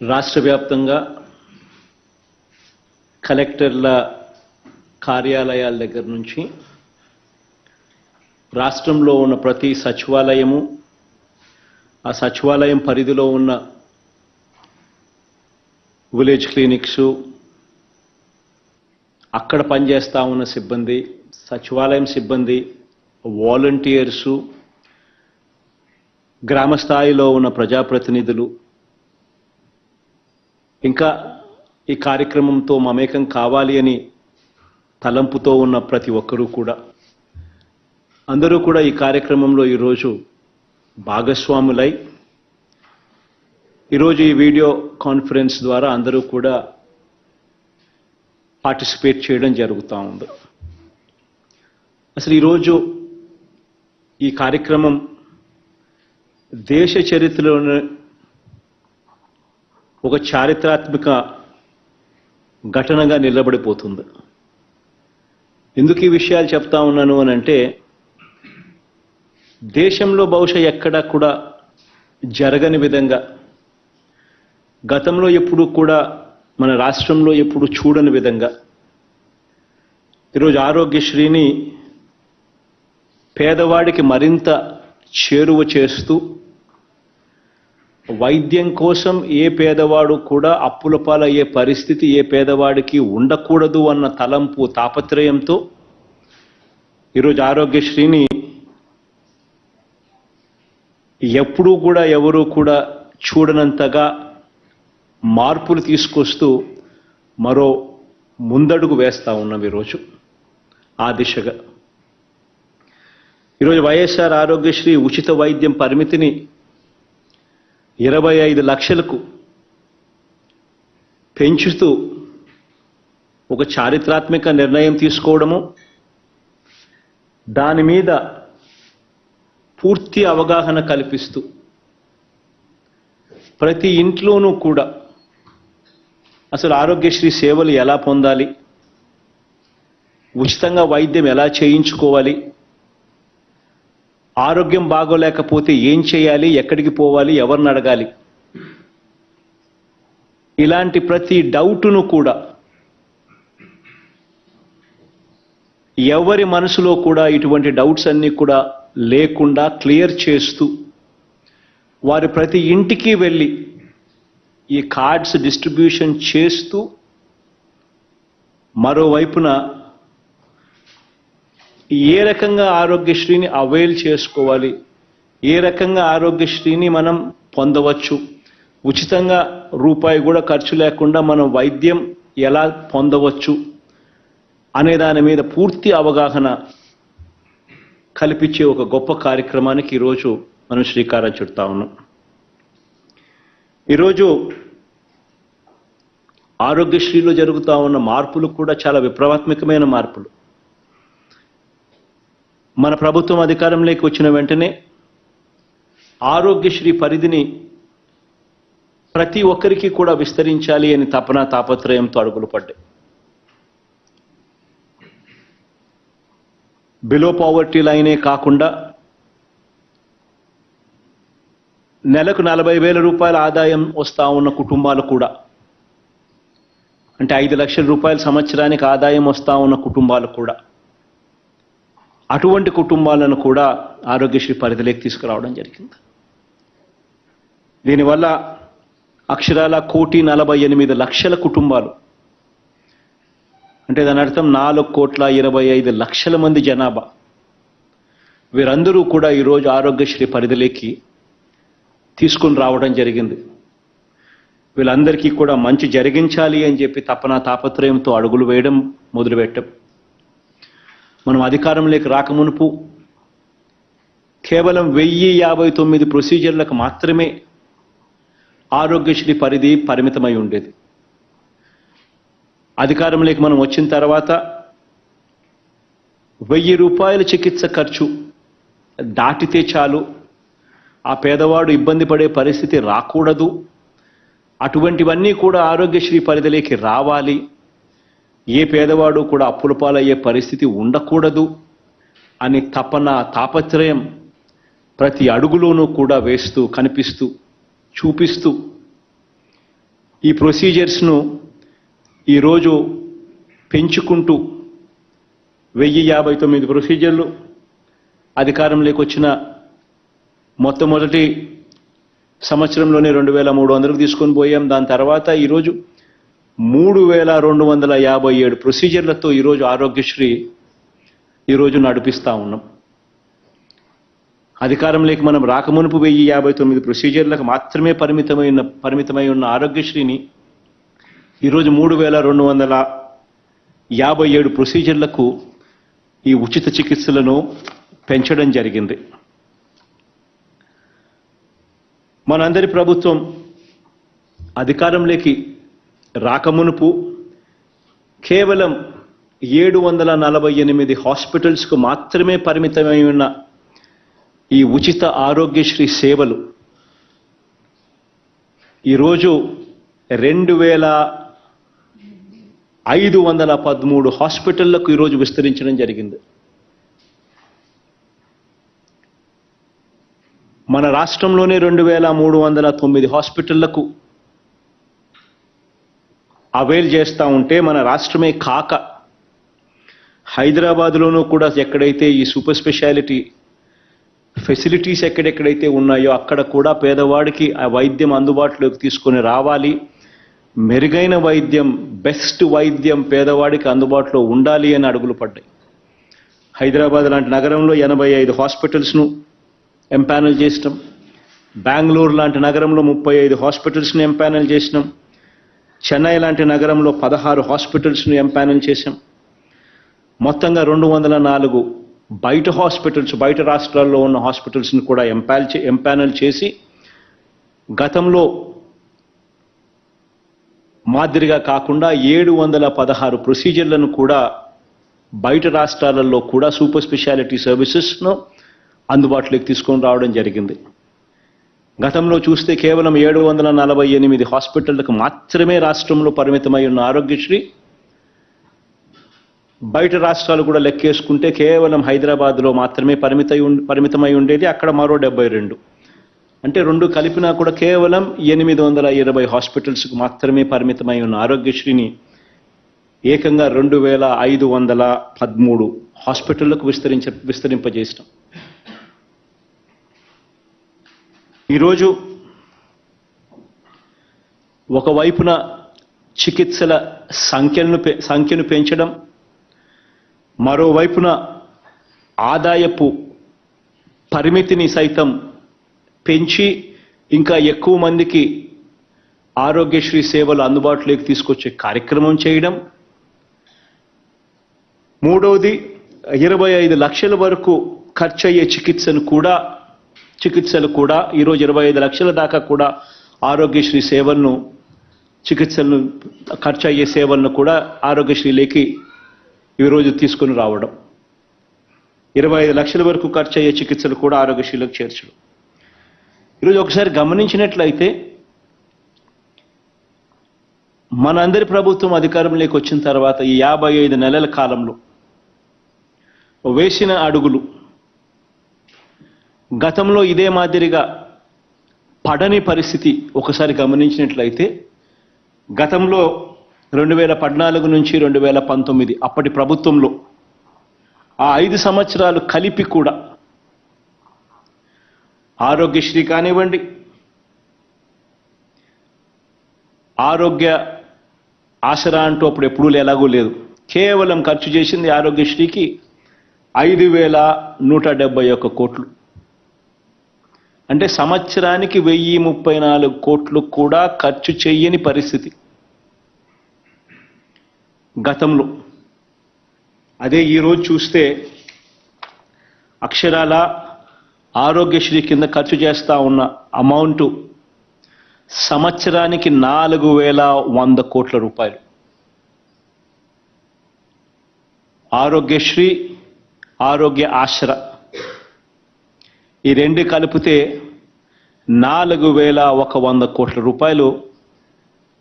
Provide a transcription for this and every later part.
రాష్ట్ర వ్యాప్తంగా కలెక్టర్ల కార్యాలయాల దగ్గర నుంచి రాష్ట్రంలో ఉన్న ప్రతి సచివాలయము, ఆ సచివాలయం పరిధిలో ఉన్న విలేజ్ క్లినిక్స్, అక్కడ పనిచేస్తూ ఉన్న సిబ్బంది, సచివాలయం సిబ్బంది, వాలంటీర్సు, గ్రామ స్థాయిలో ఉన్న ప్రజాప్రతినిధులు, ఇంకా ఈ కార్యక్రమంతో మమేకం కావాలి అని తలంపుతో ఉన్న ప్రతి ఒక్కరూ కూడా, అందరూ కూడా ఈ కార్యక్రమంలో ఈరోజు భాగస్వాములై ఈరోజు ఈ వీడియో కాన్ఫరెన్స్ ద్వారా అందరూ కూడా పార్టిసిపేట్ చేయడం జరుగుతూ ఉంది. అసలు ఈరోజు ఈ కార్యక్రమం దేశ చరిత్రలోనే ఒక చారిత్రాత్మక ఘటనగా నిలబడిపోతుంది. ఎందుకు ఈ విషయాలు చెప్తా ఉన్నాను అని అంటే, దేశంలో బహుశా ఎక్కడా కూడా జరగని విధంగా, గతంలో ఎప్పుడు కూడా మన రాష్ట్రంలో ఎప్పుడు చూడని విధంగా ఈరోజు ఆరోగ్యశ్రీని పేదవాడికి మరింత చేరువ చేస్తూ, వైద్యం కోసం ఏ పేదవాడు కూడా అప్పుల పాలయ్యే పరిస్థితి ఏ పేదవాడికి ఉండకూడదు అన్న తలంపు, తాపత్రయంతో ఈరోజు ఆరోగ్యశ్రీని ఎప్పుడూ కూడా ఎవరూ కూడా చూడనంతగా మార్పులు తీసుకొస్తూ మరో ముందడుగు వేస్తూ ఉన్నాం ఈరోజు ఆ దిశగా. ఈరోజు వైఎస్ఆర్ ఆరోగ్యశ్రీ ఉచిత వైద్యం పరిమితిని 25 లక్షలకు పెంచుతూ ఒక చారిత్రాత్మక నిర్ణయం తీసుకోవడము, దాని మీద పూర్తి అవగాహన కల్పిస్తూ ప్రతి ఇంట్లోనూ కూడా అసలు ఆరోగ్యశ్రీ సేవలు ఎలా పొందాలి, ఉచితంగా వైద్యం ఎలా చేయించుకోవాలి, ఆరోగ్యం బాగోలేకపోతే ఏం చేయాలి, ఎక్కడికి పోవాలి, ఎవరిని అడగాలి, ఇలాంటి ప్రతి డౌటును కూడా, ఎవరి మనసులో కూడా ఇటువంటి డౌట్స్ అన్నీ కూడా లేకుండా క్లియర్ చేస్తూ, వారి ప్రతి ఇంటికి వెళ్ళి ఈ కార్డ్స్ డిస్ట్రిబ్యూషన్ చేస్తూ, మరోవైపున ఏ రకంగా ఆరోగ్యశ్రీని అవైల్ చేసుకోవాలి, ఏ రకంగా ఆరోగ్యశ్రీని మనం పొందవచ్చు, ఉచితంగా రూపాయి కూడా ఖర్చు లేకుండా మనం వైద్యం ఎలా పొందవచ్చు అనే దాని మీద పూర్తి అవగాహన కల్పించే ఒక గొప్ప కార్యక్రమానికి ఈరోజు మనం శ్రీకారం చుడతా ఉన్నాం. ఈరోజు ఆరోగ్యశ్రీలో జరుగుతూ ఉన్న మార్పులు కూడా చాలా విప్లవాత్మకమైన మార్పులు. మన ప్రభుత్వం అధికారంలోకి వచ్చిన వెంటనే ఆరోగ్యశ్రీ పరిధిని ప్రతి ఒక్కరికి కూడా విస్తరించాలి అని తాపత్రయంతో అడుగులు పడ్డాయి. బిలో పావర్టీ లైనే కాకుండా నెలకు 40,000 రూపాయల ఆదాయం వస్తూ ఉన్న కుటుంబాలు కూడా, అంటే 5 లక్షల రూపాయల సంవత్సరానికి ఆదాయం వస్తూ ఉన్న కుటుంబాలు కూడా, అటువంటి కుటుంబాలను కూడా ఆరోగ్యశ్రీ పరిధిలోకి తీసుకురావడం జరిగింది. దీనివల్ల అక్షరాల 1,48,00,000 కుటుంబాలు, అంటే దాని అర్థం 4,25,00,000 మంది జనాభా, వీరందరూ కూడా ఈరోజు ఆరోగ్యశ్రీ పరిధిలోకి తీసుకుని రావడం జరిగింది. వీళ్ళందరికీ కూడా మంచి జరిగించాలి అని చెప్పి తాపత్రయంతో అడుగులు వేయడం మొదలుపెట్టాం. మనం అధికారంలోకి రాకమునుపు కేవలం 1,059 ప్రొసీజర్లకు మాత్రమే ఆరోగ్యశ్రీ పరిధి పరిమితమై ఉండేది. అధికారంలోకి మనం వచ్చిన తర్వాత 1,000 రూపాయల చికిత్స ఖర్చు దాటితే చాలు, ఆ పేదవాడు ఇబ్బంది పడే పరిస్థితి రాకూడదు, అటువంటివన్నీ కూడా ఆరోగ్యశ్రీ పరిధిలోకి రావాలి, ఏ పేదవాడు కూడా అప్పుల పాలయ్యే పరిస్థితి ఉండకూడదు అని తాపత్రయం ప్రతి అడుగులోనూ కూడా వేస్తూ, కనిపిస్తూ, చూపిస్తూ ఈ ప్రొసీజర్స్ను ఈరోజు పెంచుకుంటూ 1059 ప్రొసీజర్లు అధికారంలోకి వచ్చిన మొట్టమొదటి సంవత్సరంలోనే 2300కు తీసుకొని పోయాం. దాని తర్వాత ఈరోజు 3257 ప్రొసీజర్లతో ఈరోజు ఆరోగ్యశ్రీ ఈరోజు నడిపిస్తూ ఉన్నాం. అధికారంలోకి మనం రాకమునుపు 1059 ప్రొసీజర్లకు మాత్రమే పరిమితమై ఉన్న ఆరోగ్యశ్రీని ఈరోజు 3257 ప్రొసీజర్లకు ఈ ఉచిత చికిత్సలను పెంచడం జరిగింది. మనందరి ప్రభుత్వం అధికారంలోకి రాకమునుపు కేవలం 748 హాస్పిటల్స్కు మాత్రమే పరిమితమై ఉన్న ఈ ఉచిత ఆరోగ్యశ్రీ సేవలు ఈరోజు 2513 హాస్పిటళ్లకు ఈరోజు విస్తరించడం జరిగింది. మన రాష్ట్రంలోనే 2309 హాస్పిటళ్లకు అవైల్ చేస్తూ ఉంటే మన రాష్ట్రమే కాక హైదరాబాద్లోనూ కూడా ఎక్కడైతే ఈ సూపర్ స్పెషాలిటీ ఫెసిలిటీస్ ఎక్కడెక్కడైతే ఉన్నాయో అక్కడ కూడా పేదవాడికి ఆ వైద్యం అందుబాటులోకి తీసుకొని రావాలి, మెరుగైన వైద్యం, బెస్ట్ వైద్యం పేదవాడికి అందుబాటులో ఉండాలి అని అడుగులు పడ్డాయి. హైదరాబాద్ లాంటి నగరంలో 85 హాస్పిటల్స్ను ఎంపానల్ చేసినాం. బెంగళూరు లాంటి నగరంలో 35 హాస్పిటల్స్ను ఎంపానల్ చేసినాం. చెన్నై లాంటి నగరంలో 16 హాస్పిటల్స్ను ఎంపానల్ చేశాం. మొత్తంగా 204 బయట హాస్పిటల్స్, బయట రాష్ట్రాల్లో ఉన్న హాస్పిటల్స్ను కూడా ఎంపానల్ చేసి గతంలో మాదిరిగా కాకుండా 716 ప్రొసీజర్లను కూడా బయట రాష్ట్రాలలో కూడా సూపర్ స్పెషాలిటీ సర్వీసెస్ను అందుబాటులోకి తీసుకొని రావడం జరిగింది. గతంలో చూస్తే కేవలం 748 హాస్పిటళ్లకు మాత్రమే రాష్ట్రంలో పరిమితమై ఉన్న ఆరోగ్యశ్రీ బయట రాష్ట్రాలు కూడా లెక్కేసుకుంటే కేవలం హైదరాబాద్లో మాత్రమే పరిమితమై ఉండేది. అక్కడ మరో 72, అంటే రెండు కలిపినా కూడా కేవలం 820 హాస్పిటల్స్కు మాత్రమే పరిమితమై ఉన్న ఆరోగ్యశ్రీని ఏకంగా 2513 హాస్పిటళ్లకు విస్తరింపజేసినాం. ఈరోజు ఒకవైపున చికిత్సల సంఖ్యను పెంచడం, మరోవైపున ఆదాయపు పరిమితిని సైతం పెంచి ఇంకా ఎక్కువ మందికి ఆరోగ్యశ్రీ సేవలు అందుబాటులోకి తీసుకొచ్చే కార్యక్రమం చేయడం. మూడవది 25 లక్షల వరకు ఖర్చు అయ్యే చికిత్సలు కూడా ఈరోజు 25 లక్షల దాకా కూడా ఆరోగ్యశ్రీ చికిత్సలను ఖర్చు అయ్యే సేవలను కూడా ఆరోగ్యశ్రీలోకి ఈరోజు తీసుకుని రావడం. 25 లక్షల వరకు ఖర్చు అయ్యే చికిత్సలు కూడా ఆరోగ్యశ్రీలోకి చేర్చడం. ఈరోజు ఒకసారి గమనించినట్లయితే మనందరి ప్రభుత్వం అధికారంలోకి వచ్చిన తర్వాత ఈ 55 నెలల కాలంలో వేసిన అడుగులు గతంలో ఇదే మాదిరిగా పడని పరిస్థితి ఒకసారి గమనించినట్లయితే గతంలో 2014 నుంచి 2019 అప్పటి ప్రభుత్వంలో ఆ 5 సంవత్సరాలు కలిపి కూడా ఆరోగ్యశ్రీ కానివ్వండి, ఆరోగ్య ఆసరా అంటూ అప్పుడు ఎప్పుడూ ఎలాగూ లేదు, కేవలం ఖర్చు చేసింది ఆరోగ్యశ్రీకి 5171 కోట్లు. అంటే సంవత్సరానికి 1034 కోట్లు కూడా ఖర్చు చేయని పరిస్థితి గతంలో. అదే ఈరోజు చూస్తే అక్షరాల ఆరోగ్యశ్రీ కింద ఖర్చు చేస్తూ ఉన్న అమౌంట్ సంవత్సరానికి 4100 కోట్ల రూపాయలు. ఆరోగ్యశ్రీ, ఆరోగ్య ఆసరా ఈ రెండు కలిపితే 4100 కోట్ల రూపాయలు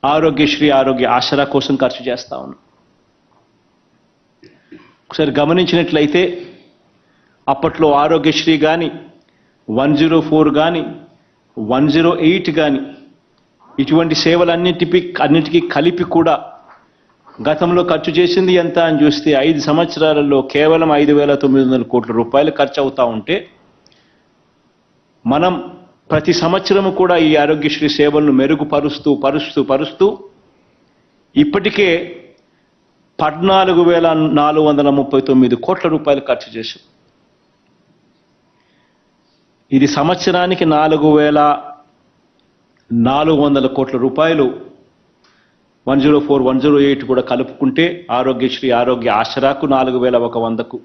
ఆరోగ్యశ్రీ, ఆరోగ్య ఆసరా కోసం ఖర్చు చేస్తా ఉన్నాం. ఒకసారి గమనించినట్లయితే అప్పట్లో ఆరోగ్యశ్రీ కానీ, 104 కానీ, 108 కానీ ఇటువంటి అన్నిటికీ కలిపి కూడా గతంలో ఖర్చు చేసింది ఎంత అని చూస్తే 5 సంవత్సరాలలో కేవలం 5,900 కోట్ల రూపాయలు ఖర్చు అవుతా ఉంటే మనం ప్రతి సంవత్సరము కూడా ఈ ఆరోగ్యశ్రీ సేవలను మెరుగుపరుస్తూ ఇప్పటికే 14,439 కోట్ల రూపాయలు ఖర్చు చేశాం. ఇది సంవత్సరానికి 4,400 కోట్ల రూపాయలు 104, 108 కూడా కలుపుకుంటే ఆరోగ్యశ్రీ ఆరోగ్య ఆసరాకు 4,100కు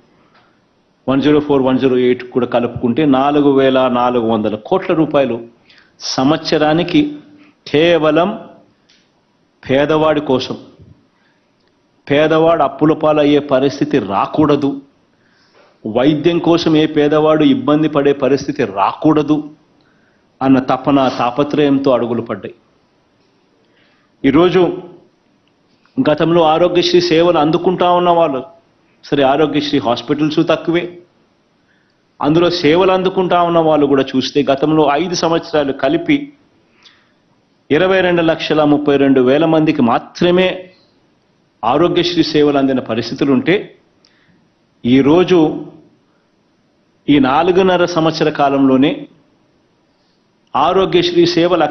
104, 108 కూడా కలుపుకుంటే 4,400 కోట్ల రూపాయలు సంవత్సరానికి కేవలం పేదవాడి కోసం, పేదవాడు అప్పుల పాలయ్యే పరిస్థితి రాకూడదు, వైద్యం కోసం ఏ పేదవాడు ఇబ్బంది పడే పరిస్థితి రాకూడదు అన్న తాపత్రయంతో అడుగులు పడ్డాయి. ఈరోజు గతంలో ఆరోగ్యశ్రీ సేవలు అందుకుంటా ఉన్న వాళ్ళు, సరే ఆరోగ్యశ్రీ హాస్పిటల్స్ తక్కువే, అందులో సేవలు అందుకుంటా ఉన్న వాళ్ళు కూడా చూస్తే గతంలో 5 సంవత్సరాలు కలిపి 22,32,000 మందికి మాత్రమే ఆరోగ్యశ్రీ సేవలు అందిన పరిస్థితులు ఉంటే ఈరోజు ఈ 4.5 సంవత్సర కాలంలోనే ఆరోగ్యశ్రీ సేవలు